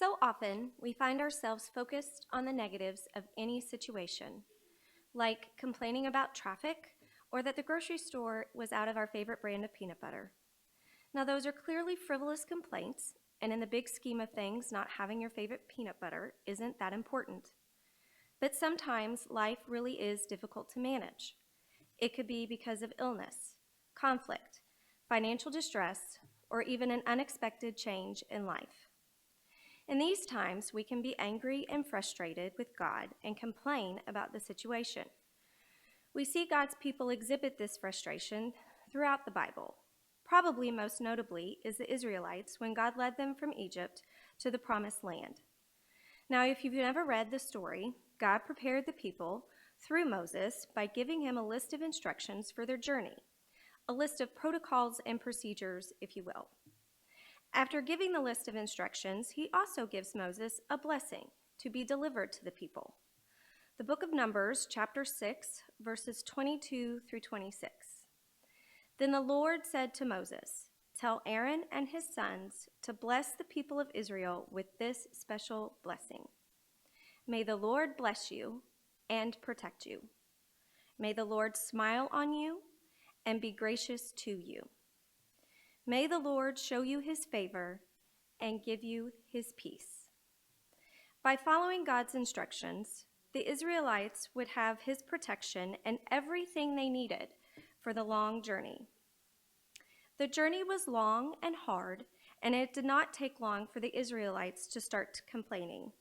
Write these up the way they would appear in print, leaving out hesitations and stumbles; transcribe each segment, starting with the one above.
So often, we find ourselves focused on the negatives of any situation, like complaining about traffic or that the grocery store was out of our favorite brand of peanut butter. Now, those are clearly frivolous complaints, and in the big scheme of things, not having your favorite peanut butter isn't that important. But sometimes life really is difficult to manage. It could be because of illness, conflict, financial distress, or even an unexpected change in life. In these times, we can be angry and frustrated with God and complain about the situation. We see God's people exhibit this frustration throughout the Bible. Probably most notably is the Israelites when God led them from Egypt to the Promised Land. Now, if you've never read the story, God prepared the people through Moses by giving him a list of instructions for their journey, a list of protocols and procedures, if you will. After giving the list of instructions, he also gives Moses a blessing to be delivered to the people. The book of Numbers, chapter 6, verses 22 through 26. Then the Lord said to Moses, "Tell Aaron and his sons to bless the people of Israel with this special blessing. May the Lord bless you and protect you. May the Lord smile on you and be gracious to you. May the Lord show you his favor and give you his peace." By following God's instructions, the Israelites would have his protection and everything they needed for the long journey. The journey was long and hard, and it did not take long for the Israelites to start complaining.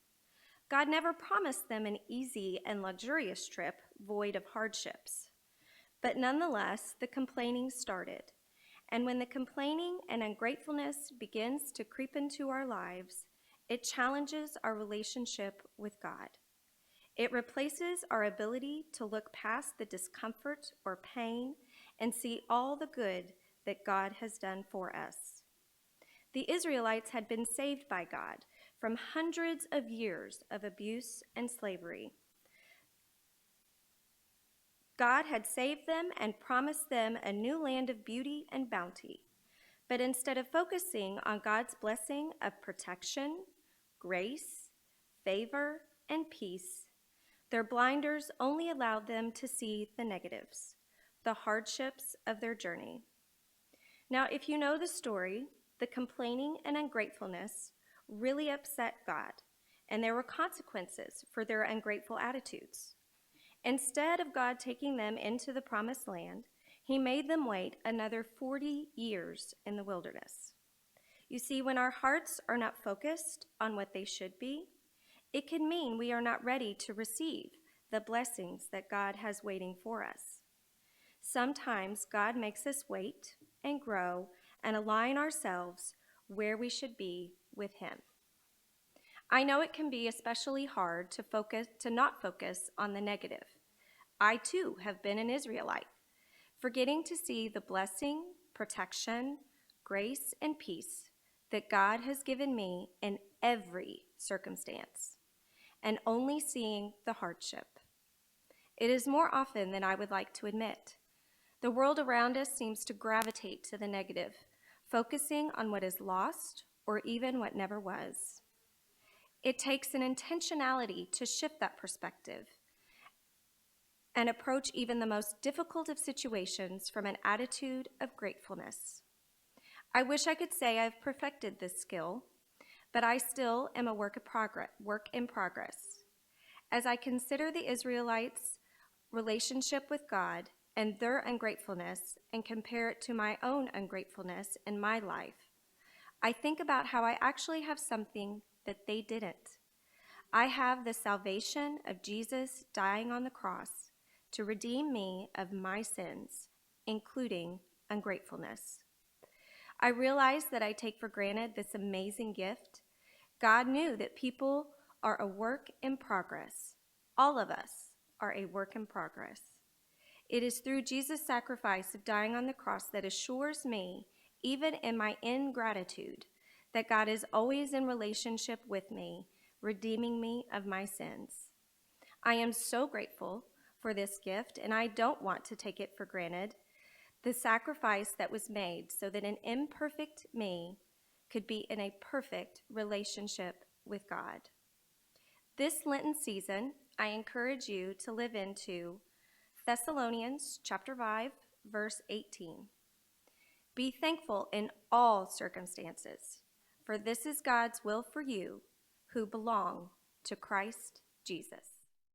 God never promised them an easy and luxurious trip void of hardships. But nonetheless, the complaining started. And when the complaining and ungratefulness begins to creep into our lives, it challenges our relationship with God. It replaces our ability to look past the discomfort or pain and see all the good that God has done for us. The Israelites had been saved by God from hundreds of years of abuse and slavery. God had saved them and promised them a new land of beauty and bounty. But instead of focusing on God's blessing of protection, grace, favor, and peace, their blinders only allowed them to see the negatives, the hardships of their journey. Now, if you know the story, the complaining and ungratefulness really upset God, and there were consequences for their ungrateful attitudes. Instead of God taking them into the Promised Land, he made them wait another 40 years in the wilderness. You see, when our hearts are not focused on what they should be, it can mean we are not ready to receive the blessings that God has waiting for us. Sometimes God makes us wait and grow and align ourselves where we should be with him. I know it can be especially hard to not focus on the negative. I too have been an Israelite, forgetting to see the blessing, protection, grace, and peace that God has given me in every circumstance, and only seeing the hardship. It is more often than I would like to admit. The world around us seems to gravitate to the negative, focusing on what is lost or even what never was. It takes an intentionality to shift that perspective and approach even the most difficult of situations from an attitude of gratefulness. I wish I could say I've perfected this skill, but I still am a work in progress. As I consider the Israelites' relationship with God and their ungratefulness and compare it to my own ungratefulness in my life, I think about how I actually have something that they didn't. I have the salvation of Jesus dying on the cross to redeem me of my sins, including ungratefulness. I realize that I take for granted this amazing gift. God knew that people are a work in progress. All of us are a work in progress. It is through Jesus' sacrifice of dying on the cross that assures me, even in my ingratitude, that God is always in relationship with me, redeeming me of my sins. I am so grateful for this gift, and I don't want to take it for granted. The sacrifice that was made so that an imperfect me could be in a perfect relationship with God. This Lenten season, I encourage you to live into Thessalonians chapter 5, verse 18. Be thankful in all circumstances, for this is God's will for you who belong to Christ Jesus.